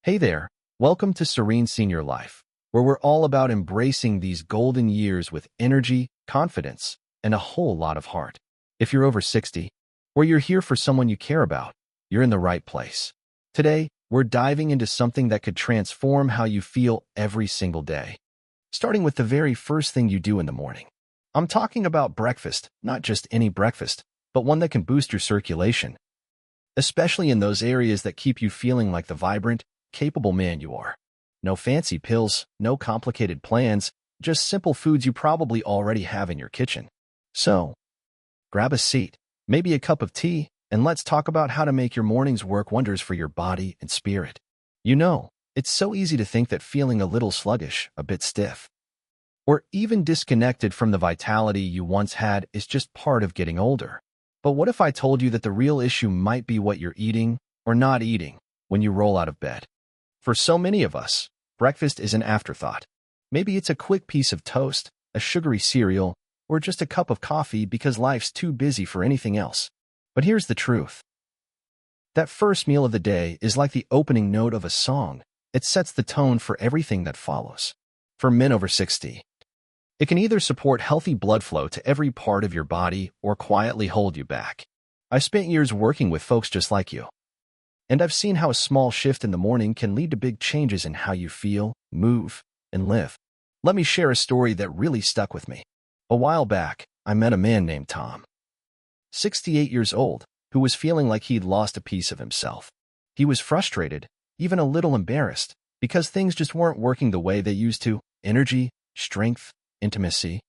Hey there, welcome to Serene Senior Life, where we're all about embracing these golden years with energy, confidence, and a whole lot of heart. If you're over 60, or you're here for someone you care about, you're in the right place. Today, we're diving into something that could transform how you feel every single day, starting with the very first thing you do in the morning. I'm talking about breakfast, not just any breakfast, but one that can boost your circulation, especially in those areas that keep you feeling like the vibrant, capable man you are. No fancy pills, no complicated plans, just simple foods you probably already have in your kitchen. So, grab a seat, maybe a cup of tea, and let's talk about how to make your mornings work wonders for your body and spirit. You know, it's so easy to think that feeling a little sluggish, a bit stiff, or even disconnected from the vitality you once had is just part of getting older. But what if I told you that the real issue might be what you're eating or not eating when you roll out of bed? For so many of us, breakfast is an afterthought. Maybe it's a quick piece of toast, a sugary cereal, or just a cup of coffee because life's too busy for anything else. But here's the truth. That first meal of the day is like the opening note of a song. It sets the tone for everything that follows. For men over 60, it can either support healthy blood flow to every part of your body or quietly hold you back. I spent years working with folks just like you, and I've seen how a small shift in the morning can lead to big changes in how you feel, move, and live. Let me share a story that really stuck with me. A while back, I met a man named Tom, 68 years old, who was feeling like he'd lost a piece of himself. He was frustrated, even a little embarrassed, because things just weren't working the way they used to. Energy, strength, intimacy,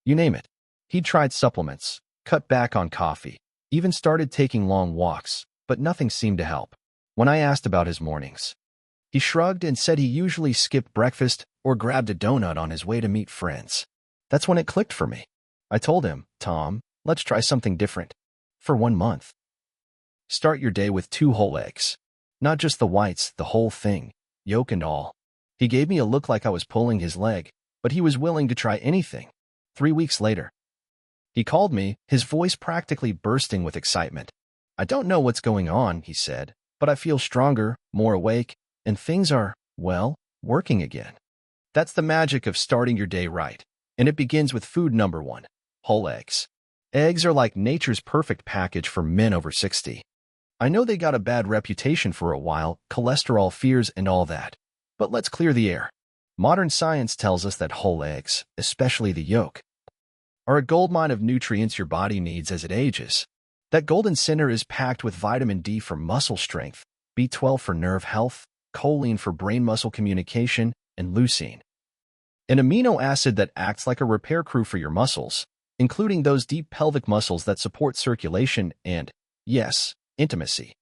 you name it. He'd tried supplements, cut back on coffee, even started taking long walks, but nothing seemed to help. When I asked about his mornings, he shrugged and said he usually skipped breakfast or grabbed a donut on his way to meet friends. That's when it clicked for me. I told him, Tom, let's try something different. For 1 month. Start your day with 2 whole eggs. Not just the whites, the whole thing, yolk and all. He gave me a look like I was pulling his leg, but he was willing to try anything. 3 weeks later, he called me, his voice practically bursting with excitement. I don't know what's going on, he said, but I feel stronger, more awake, and things are, well, working again. That's the magic of starting your day right, and it begins with food number 1, whole eggs. Eggs are like nature's perfect package for men over 60. I know they got a bad reputation for a while, cholesterol fears and all that, but let's clear the air. Modern science tells us that whole eggs, especially the yolk, are a goldmine of nutrients your body needs as it ages. That golden center is packed with vitamin D for muscle strength, B12 for nerve health, choline for brain-muscle communication, and leucine, an amino acid that acts like a repair crew for your muscles, including those deep pelvic muscles that support circulation and, yes, intimacy.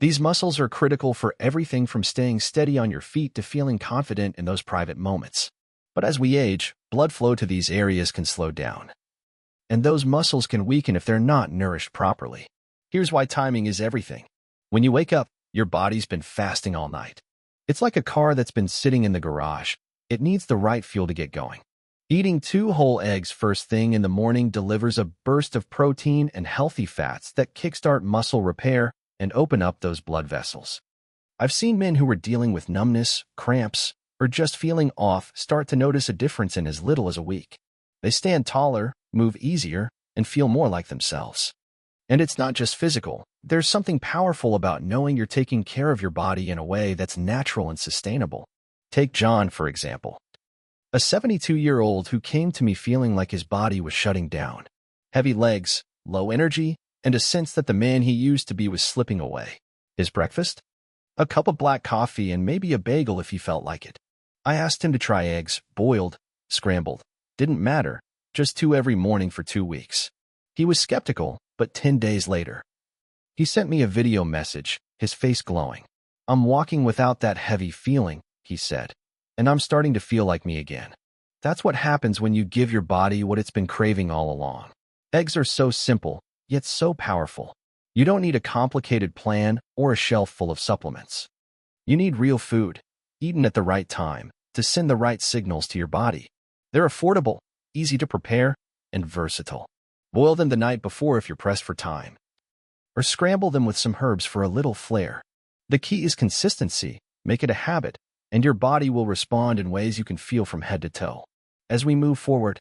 These muscles are critical for everything from staying steady on your feet to feeling confident in those private moments. But as we age, blood flow to these areas can slow down, and those muscles can weaken if they're not nourished properly. Here's why timing is everything. When you wake up, your body's been fasting all night. It's like a car that's been sitting in the garage. It needs the right fuel to get going. Eating 2 whole eggs first thing in the morning delivers a burst of protein and healthy fats that kickstart muscle repair and open up those blood vessels. I've seen men who were dealing with numbness, cramps, or just feeling off start to notice a difference in as little as a week. They stand taller, move easier, and feel more like themselves. And it's not just physical. There's something powerful about knowing you're taking care of your body in a way that's natural and sustainable. Take John, for example. A 72-year-old who came to me feeling like his body was shutting down. Heavy legs, low energy, and a sense that the man he used to be was slipping away. His breakfast? A cup of black coffee and maybe a bagel if he felt like it. I asked him to try eggs, boiled, scrambled. Didn't matter, just 2 every morning for 2 weeks. He was skeptical, but 10 days later, he sent me a video message, his face glowing. I'm walking without that heavy feeling, he said, and I'm starting to feel like me again. That's what happens when you give your body what it's been craving all along. Eggs are so simple, yet so powerful. You don't need a complicated plan or a shelf full of supplements. You need real food, eaten at the right time, to send the right signals to your body. They're affordable, easy to prepare, and versatile. Boil them the night before if you're pressed for time, or scramble them with some herbs for a little flair. The key is consistency, Make it a habit, and your body will respond in ways you can feel from head to toe. As we move forward,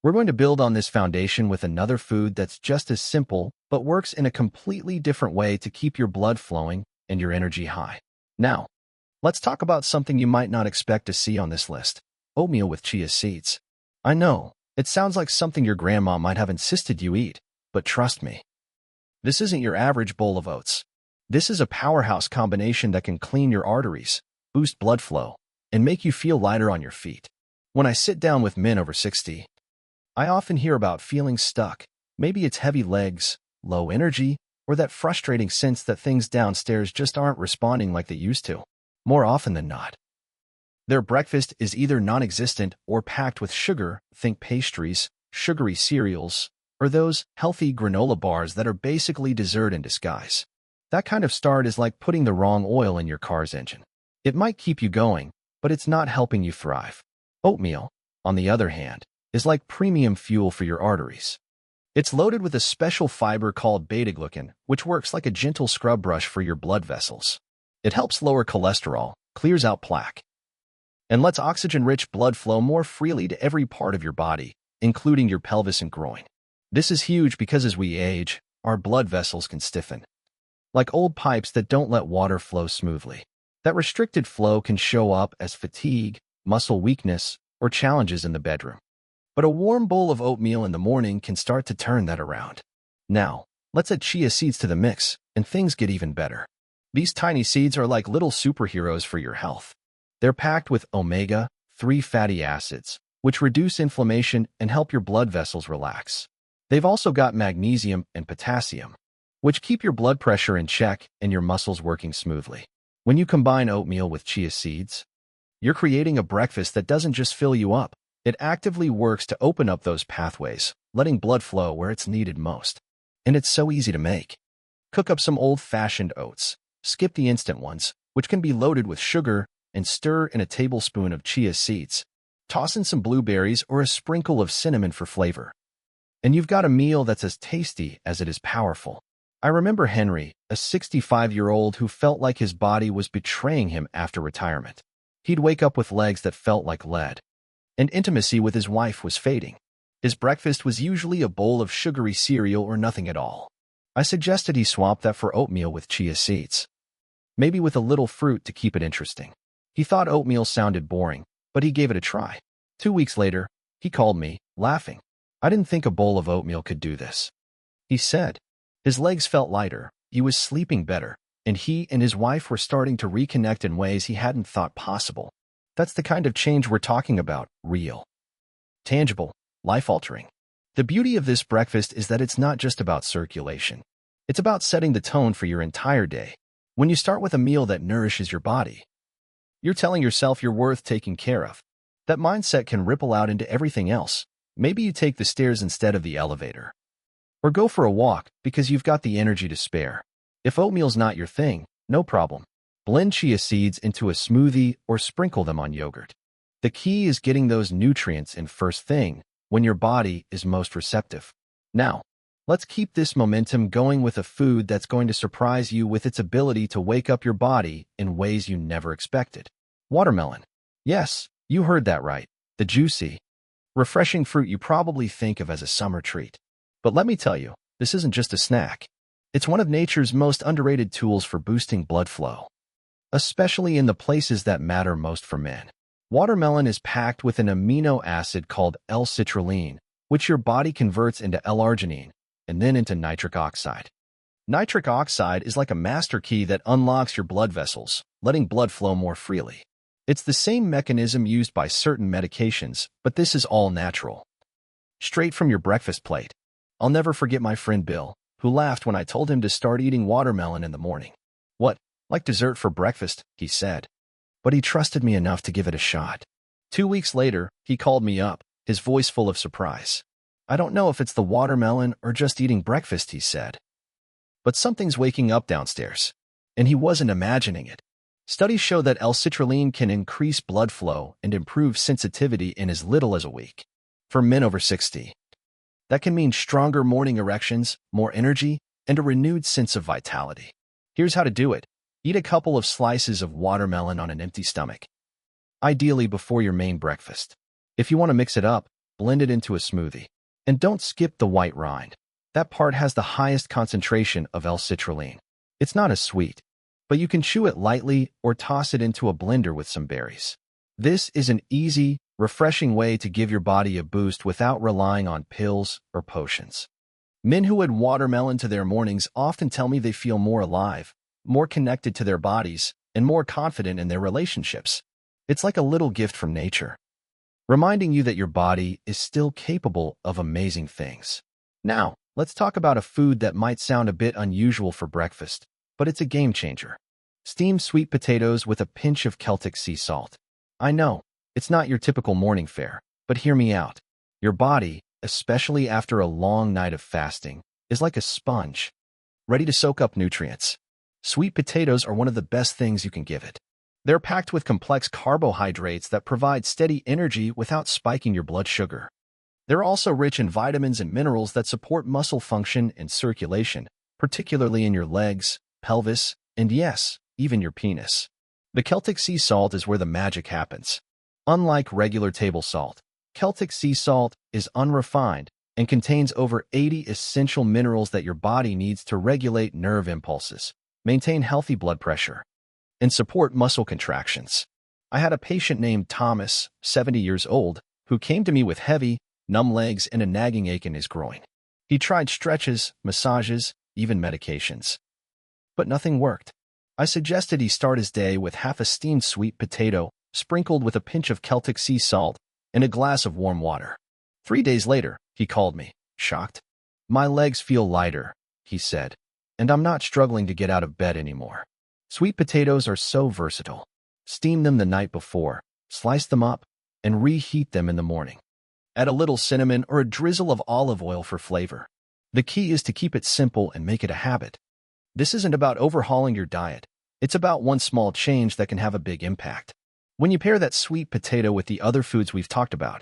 we're going to build on this foundation with another food that's just as simple, but works in a completely different way to keep your blood flowing and your energy high. Now, let's talk about something you might not expect to see on this list: oatmeal with chia seeds. I know, it sounds like something your grandma might have insisted you eat, but trust me, this isn't your average bowl of oats. This is a powerhouse combination that can clean your arteries, boost blood flow, and make you feel lighter on your feet. When I sit down with men over 60, I often hear about feeling stuck. Maybe it's heavy legs, low energy, or that frustrating sense that things downstairs just aren't responding like they used to. More often than not, their breakfast is either non-existent or packed with sugar, think pastries, sugary cereals, or those healthy granola bars that are basically dessert in disguise. That kind of start is like putting the wrong oil in your car's engine. It might keep you going, but it's not helping you thrive. Oatmeal, on the other hand, is like premium fuel for your arteries. It's loaded with a special fiber called beta-glucan, which works like a gentle scrub brush for your blood vessels. It helps lower cholesterol, clears out plaque, and lets oxygen-rich blood flow more freely to every part of your body, including your pelvis and groin. This is huge because as we age, our blood vessels can stiffen, like old pipes that don't let water flow smoothly. That restricted flow can show up as fatigue, muscle weakness, or challenges in the bedroom. But a warm bowl of oatmeal in the morning can start to turn that around. Now, let's add chia seeds to the mix, and things get even better. These tiny seeds are like little superheroes for your health. They're packed with omega-3 fatty acids, which reduce inflammation and help your blood vessels relax. They've also got magnesium and potassium, which keep your blood pressure in check and your muscles working smoothly. When you combine oatmeal with chia seeds, you're creating a breakfast that doesn't just fill you up. It actively works to open up those pathways, letting blood flow where it's needed most. And it's so easy to make. Cook up some old-fashioned oats. Skip the instant ones, which can be loaded with sugar, and stir in a tablespoon of chia seeds. Toss in some blueberries or a sprinkle of cinnamon for flavor. And you've got a meal that's as tasty as it is powerful. I remember Henry, a 65-year-old who felt like his body was betraying him after retirement. He'd wake up with legs that felt like lead, and intimacy with his wife was fading. His breakfast was usually a bowl of sugary cereal or nothing at all. I suggested he swap that for oatmeal with chia seeds, maybe with a little fruit to keep it interesting. He thought oatmeal sounded boring, but he gave it a try. 2 weeks later, he called me, laughing. "I didn't think a bowl of oatmeal could do this," he said. His legs felt lighter, he was sleeping better, and he and his wife were starting to reconnect in ways he hadn't thought possible. That's the kind of change we're talking about: real, tangible, life-altering. The beauty of this breakfast is that it's not just about circulation. It's about setting the tone for your entire day. When you start with a meal that nourishes your body, you're telling yourself you're worth taking care of. That mindset can ripple out into everything else. Maybe you take the stairs instead of the elevator, or go for a walk because you've got the energy to spare. If oatmeal's not your thing, no problem. Blend chia seeds into a smoothie or sprinkle them on yogurt. The key is getting those nutrients in first thing, when your body is most receptive. Now, let's keep this momentum going with a food that's going to surprise you with its ability to wake up your body in ways you never expected. Watermelon. Yes, you heard that right. The juicy, refreshing fruit you probably think of as a summer treat. But let me tell you, this isn't just a snack. It's one of nature's most underrated tools for boosting blood flow, especially in the places that matter most for men. Watermelon is packed with an amino acid called L-citrulline, which your body converts into L-arginine and then into nitric oxide. Nitric oxide is like a master key that unlocks your blood vessels, letting blood flow more freely. It's the same mechanism used by certain medications, but this is all natural, straight from your breakfast plate. I'll never forget my friend Bill, who laughed when I told him to start eating watermelon in the morning. "What, like dessert for breakfast?" he said. But he trusted me enough to give it a shot. 2 weeks later, he called me up, his voice full of surprise. "I don't know if it's the watermelon or just eating breakfast," he said, "but something's waking up downstairs." And he wasn't imagining it. Studies show that L-citrulline can increase blood flow and improve sensitivity in as little as a week. For men over 60, that can mean stronger morning erections, more energy, and a renewed sense of vitality. Here's how to do it. Eat a couple of slices of watermelon on an empty stomach, ideally before your main breakfast. If you want to mix it up, blend it into a smoothie. And don't skip the white rind. That part has the highest concentration of L-citrulline. It's not as sweet, but you can chew it lightly or toss it into a blender with some berries. This is an easy, refreshing way to give your body a boost without relying on pills or potions. Men who add watermelon to their mornings often tell me they feel more alive, more connected to their bodies, and more confident in their relationships. It's like a little gift from nature, reminding you that your body is still capable of amazing things. Now, let's talk about a food that might sound a bit unusual for breakfast, but it's a game changer. Steamed sweet potatoes with a pinch of Celtic sea salt. I know, it's not your typical morning fare, but hear me out. Your body, especially after a long night of fasting, is like a sponge, ready to soak up nutrients. Sweet potatoes are one of the best things you can give it. They're packed with complex carbohydrates that provide steady energy without spiking your blood sugar. They're also rich in vitamins and minerals that support muscle function and circulation, particularly in your legs, pelvis, and yes, even your penis. The Celtic sea salt is where the magic happens. Unlike regular table salt, Celtic sea salt is unrefined and contains over 80 essential minerals that your body needs to regulate nerve impulses, maintain healthy blood pressure, and support muscle contractions. I had a patient named Thomas, 70 years old, who came to me with heavy, numb legs and a nagging ache in his groin. He tried stretches, massages, even medications. But nothing worked. I suggested he start his day with half a steamed sweet potato, sprinkled with a pinch of Celtic sea salt, and a glass of warm water. 3 days later, he called me, shocked. "My legs feel lighter," he said, "and I'm not struggling to get out of bed anymore." Sweet potatoes are so versatile. Steam them the night before, slice them up, and reheat them in the morning. Add a little cinnamon or a drizzle of olive oil for flavor. The key is to keep it simple and make it a habit. This isn't about overhauling your diet. It's about one small change that can have a big impact. When you pair that sweet potato with the other foods we've talked about,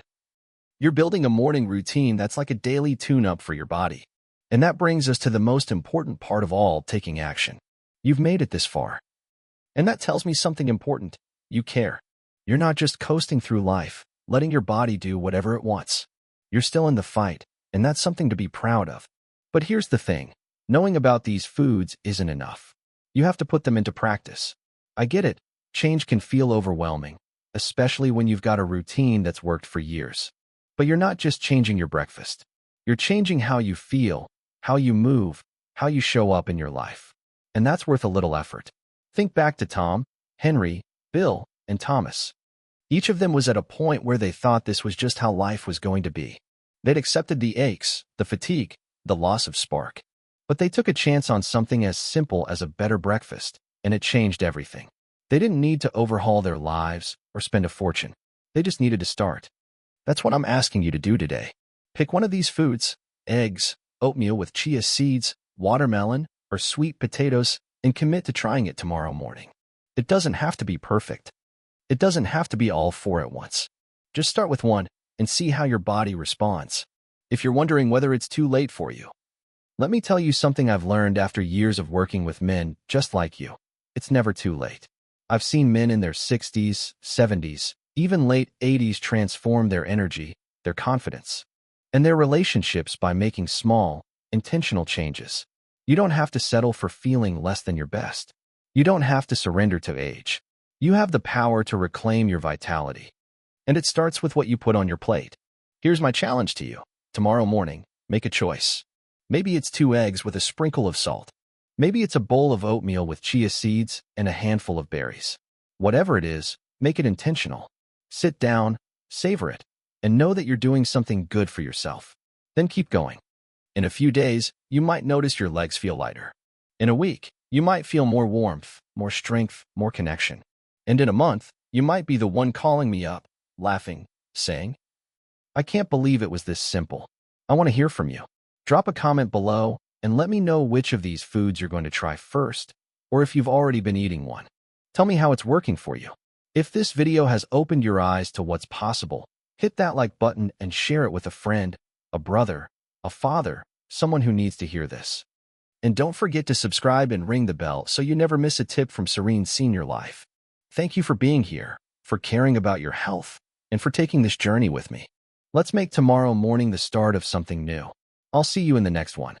you're building a morning routine that's like a daily tune-up for your body. And that brings us to the most important part of all, taking action. You've made it this far. And that tells me something important. You care. You're not just coasting through life, letting your body do whatever it wants. You're still in the fight, and that's something to be proud of. But here's the thing. Knowing about these foods isn't enough. You have to put them into practice. I get it. Change can feel overwhelming, especially when you've got a routine that's worked for years. But you're not just changing your breakfast. You're changing how you feel, how you move, how you show up in your life. And that's worth a little effort. Think back to Tom, Henry, Bill, and Thomas. Each of them was at a point where they thought this was just how life was going to be. They'd accepted the aches, the fatigue, the loss of spark. But they took a chance on something as simple as a better breakfast, and it changed everything. They didn't need to overhaul their lives or spend a fortune. They just needed to start. That's what I'm asking you to do today. Pick one of these foods, eggs, oatmeal with chia seeds, watermelon, or sweet potatoes, and commit to trying it tomorrow morning. It doesn't have to be perfect. It doesn't have to be all four at once. Just start with one and see how your body responds. If you're wondering whether it's too late for you, let me tell you something I've learned after years of working with men just like you. It's never too late. I've seen men in their 60s, 70s, even late 80s transform their energy, their confidence, and their relationships by making small, intentional changes. You don't have to settle for feeling less than your best. You don't have to surrender to age. You have the power to reclaim your vitality. And it starts with what you put on your plate. Here's my challenge to you. Tomorrow morning, make a choice. Maybe it's 2 eggs with a sprinkle of salt. Maybe it's a bowl of oatmeal with chia seeds and a handful of berries. Whatever it is, make it intentional. Sit down, savor it, and know that you're doing something good for yourself. Then keep going. In a few days, you might notice your legs feel lighter. In a week, you might feel more warmth, more strength, more connection. And in a month, you might be the one calling me up, laughing, saying, "I can't believe it was this simple." I want to hear from you. Drop a comment below and let me know which of these foods you're going to try first, or if you've already been eating one. Tell me how it's working for you. If this video has opened your eyes to what's possible, hit that like button and share it with a friend, a brother, a father, someone who needs to hear this. And don't forget to subscribe and ring the bell so you never miss a tip from Serene Senior Life. Thank you for being here, for caring about your health, and for taking this journey with me. Let's make tomorrow morning the start of something new. I'll see you in the next one.